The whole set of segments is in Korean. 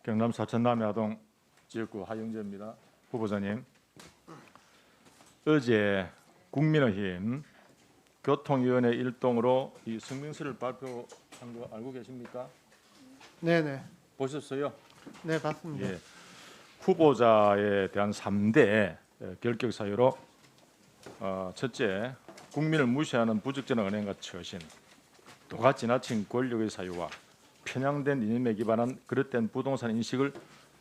경남 사천 남야동 지역구 하영재입니다. 후보자님, 어제 국민의힘 교통위원회 일동으로 이 성명서를 발표한 거 알고 계십니까? 네네. 보셨어요? 네, 봤습니다. 예. 후보자에 대한 3대 결격 사유로 첫째, 국민을 무시하는 부적절한 은행과 처신, 도가 지나친 권력의 사유와 편향된 이념에 기반한 그릇된 부동산 인식을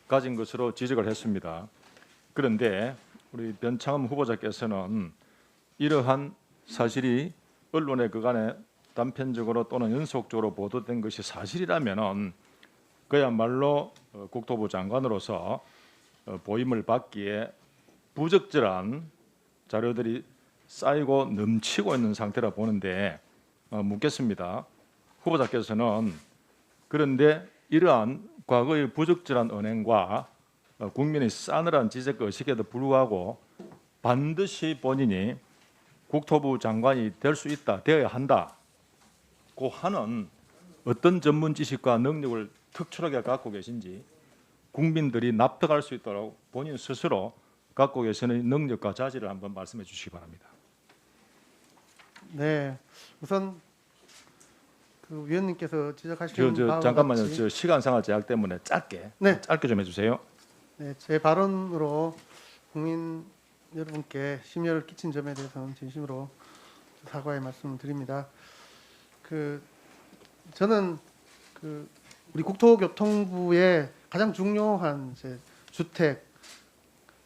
가진 것으로 지적을 했습니다. 그런데 우리 변창흠 후보자께서는 이러한 사실이 언론에 그간에 단편적으로 또는 연속적으로 보도된 것이 사실이라면은 그야말로 국토부 장관으로서 보임을 받기에 부적절한 자료들이 쌓이고 넘치고 있는 상태라 보는데 묻겠습니다. 후보자께서는 그런데 이러한 과거의 부적절한 언행과 국민의 싸늘한 지적 의식에도 불구하고 반드시 본인이 국토부 장관이 될 수 있다, 되어야 한다고 하는 어떤 전문 지식과 능력을 특출하게 갖고 계신지, 국민들이 납득할 수 있도록 본인 스스로 갖고 계시는 능력과 자질을 한번 말씀해 주시기 바랍니다. 네, 우선 그 위원님께서 지적하신 바와 잠깐만요. 같이 저 시간상의 제약 때문에 짧게 좀 해주세요. 네, 제 발언으로 국민 여러분께 심려를 끼친 점에 대해서는 진심으로 사과의 말씀을 드립니다. 저는 우리 국토교통부의 가장 중요한 주택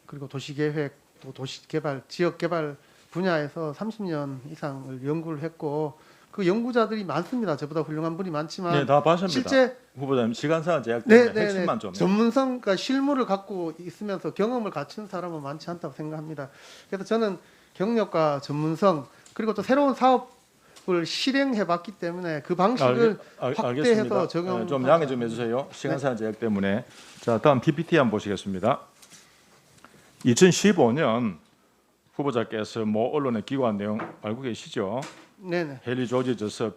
그리고 도시계획 또 도시개발, 지역개발 분야에서 30년 이상을 연구를 했고 그 연구자들이 많습니다. 저보다 훌륭한 분이 많지만 네, 다 봤습니다. 실제 후보자님 시간상의 제약 때문에 핵심만 좀. 전문성, 그러니까 실무를 갖고 있으면서 경험을 갖춘 사람은 많지 않다고 생각합니다. 그래서 저는 경력과 전문성 그리고 또 새로운 사업을 실행해봤기 때문에 그 방식을 확대해서 적용. 좀 양해 좀 해주세요. 시간상의 제약 때문에. 자, 다음 PPT 한번 보시겠습니다. 2015년 후보자께서 모 언론에 기고한 내용 알고 계시죠? 네네. 헨리 조지 저서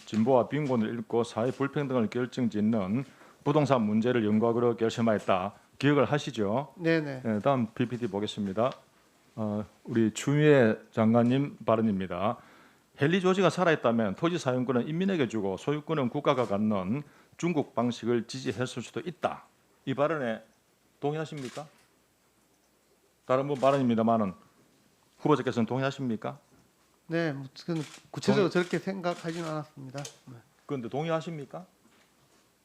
진보와 빈곤을 읽고 사회 불평등을 결정짓는 부동산 문제를 연구하기로 결심하였다. 기억을 하시죠? 네네. 네, 다음 PPT 보겠습니다. 우리 추미애 장관님 발언입니다. 헨리 조지가 살아있다면 토지 사용권은 인민에게 주고 소유권은 국가가 갖는 중국 방식을 지지했을 수도 있다. 이 발언에 동의하십니까? 다른 분 발언입니다만은 후보자께서는 동의하십니까? 네, 구체적으로 저렇게 생각하지는 않았습니다. 그런데 동의하십니까?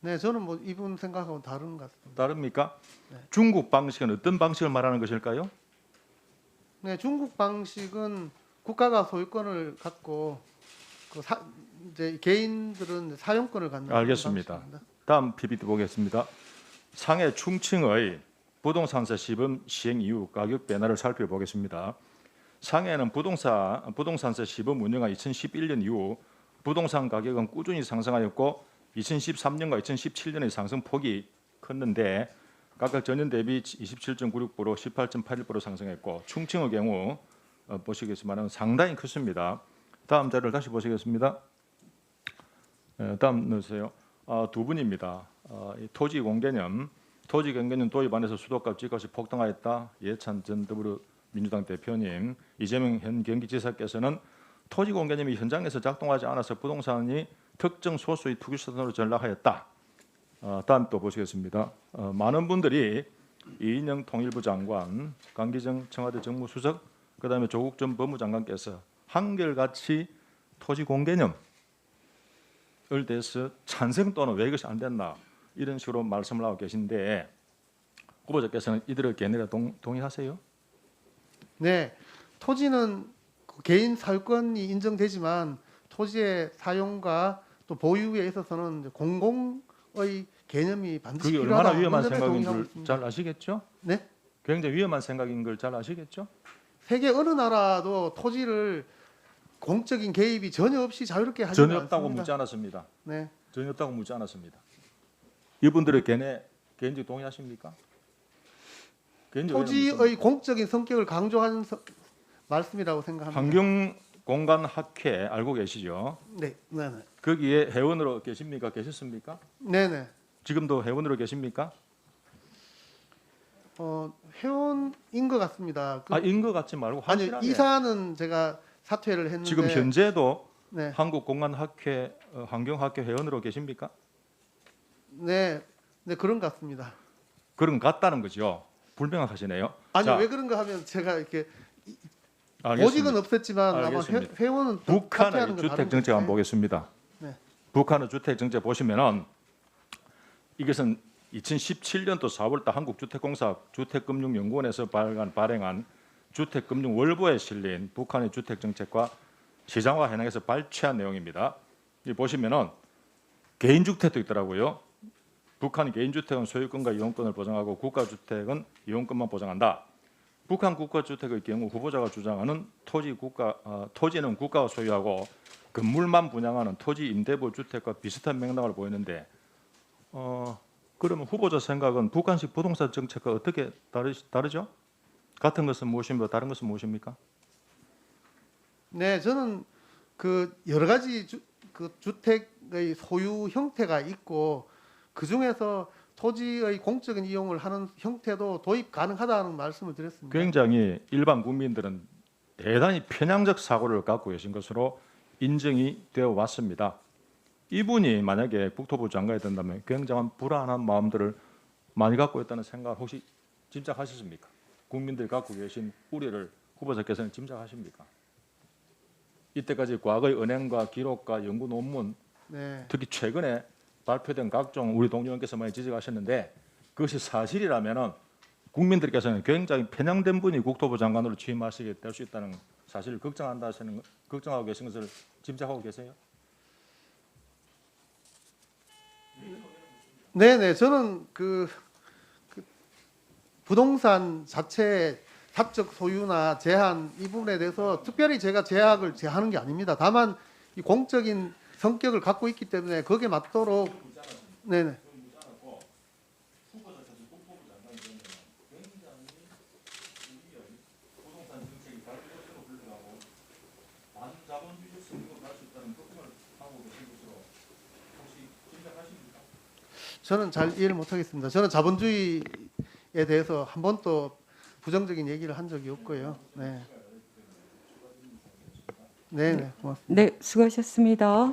네, 저는 뭐 이분 생각하고는 다른 것 같습니다. 다릅니까? 네. 중국 방식은 어떤 방식을 말하는 것일까요? 네, 중국 방식은 국가가 소유권을 갖고 이제 개인들은 사용권을 갖는. 알겠습니다. 방식입니다. 다음 PPT 보겠습니다. 상해 충칭의 부동산세 시범 시행 이후 가격 변화를 살펴보겠습니다. 상해는 부동산세 시범 운영한 2011년 이후 부동산 가격은 꾸준히 상승하였고 2013년과 2017년의 상승폭이 컸는데 각각 전년 대비 27.96%, 18.81% 상승했고 충칭의 경우 보시겠지만 상당히 컸습니다. 다음 자료를 다시 보시겠습니다. 다음 넣으세요. 두 분입니다. 토지 공개념 도입 안에서 수도값 집값이 폭등하였다. 예찬 전 더불어민주당 대표님, 이재명 현 경기지사께서는 토지 공개념이 현장에서 작동하지 않아서 부동산이 특정 소수의 투기수단으로 전락하였다. 다음 또 보시겠습니다. 많은 분들이 이인영 통일부 장관, 강기정 청와대 정무수석, 그다음에 조국 전 법무장관께서 한결같이 토지 공개념을 대해서 찬성 또는 왜 이것이 안 됐나 이런 식으로 말씀을 하고 계신데 후보자께서는 이들의 견해에 동의하세요? 네, 토지는 개인 사유권이 인정되지만 토지의 사용과 또 보유에 있어서는 공공의 개념이 반드시 그게 필요하다. 얼마나 위험한 이런 점에 생각인 동의하고 줄 있습니다. 잘 아시겠죠? 네, 굉장히 위험한 생각인 걸 잘 아시겠죠? 세계 어느 나라도 토지를 공적인 개입이 전혀 없이 자유롭게 하지 전혀 않습니다. 없다고 묻지 않았습니다. 네, 전혀 없다고 묻지 않았습니다. 이분들의 견해 개인적으로 동의하십니까? 개인적으로 토지의 공적인 성격을 강조하는 말씀이라고 생각합니다. 환경공간학회 알고 계시죠? 네, 네, 네, 거기에 회원으로 계십니까? 계셨습니까? 네, 네. 지금도 회원으로 계십니까? 회원인 것 같습니다. 인것 같지 말고 아니 확실하게. 이사는 제가 사퇴를 했는데 지금 현재도 네, 한국공간학회 환경학회 회원으로 계십니까? 네, 네 그런 것 같습니다. 그런 것 같다는 거죠. 불명확하시네요. 아니 자, 왜 그런가 하면 제가 이렇게 알겠습니다. 보직은 없었지만 아마 알겠습니다. 회원은 또 사퇴하는 북한의 건 주택 다른 정책 한번 건데. 보겠습니다. 네. 북한의 주택 정책 보시면은 이것은 2017년도 4월달 한국주택공사 주택금융연구원에서 발행한 주택금융 월보에 실린 북한의 주택 정책과 시장화 현황에서 발췌한 내용입니다. 이 보시면은 개인주택도 있더라고요. 북한 개인주택은 소유권과 이용권을 보장하고 국가주택은 이용권만 보장한다. 북한 국가주택의 경우 후보자가 주장하는 토지는 국가가 소유하고 건물만 분양하는 토지 임대부 주택과 비슷한 맥락을 보이는데 그러면 후보자 생각은 북한식 부동산 정책과 어떻게 다르죠? 같은 것은 무엇입니까? 다른 것은 무엇입니까? 네, 저는 그 여러 가지 그 주택의 소유 형태가 있고 그 중에서 토지의 공적인 이용을 하는 형태도 도입 가능하다는 말씀을 드렸습니다. 굉장히 일반 국민들은 대단히 편향적 사고를 갖고 계신 것으로 인정이 되어 왔습니다. 이분이 만약에 국토부 장관이 된다면 굉장한 불안한 마음들을 많이 갖고 있다는 생각 혹시 짐작하셨습니까? 국민들이 갖고 계신 우려를 후보자께서는 짐작하십니까? 이때까지 과거의 은행과 기록과 연구 논문 네, 특히 최근에 발표된 각종 우리 동료님께서 많이 지적하셨는데 그것이 사실이라면은 국민들께서는 굉장히 편향된 분이 국토부 장관으로 취임하시게 될 수 있다는 사실을 걱정하고 계신 것을 짐작하고 계세요? 네, 네, 저는 그 부동산 자체의 사적 소유나 제한 이 부분에 대해서 특별히 제가 제약을 제하는 게 아닙니다. 다만 이 공적인 성격을 갖고 있기 때문에 거기에 맞도록 네네. 저는 잘 이해를 못하겠습니다. 저는 자본주의에 대해서 한 번도 부정적인 얘기를 한 적이 없고요. 네. 네, 네, 고맙습니다. 네, 수고하셨습니다.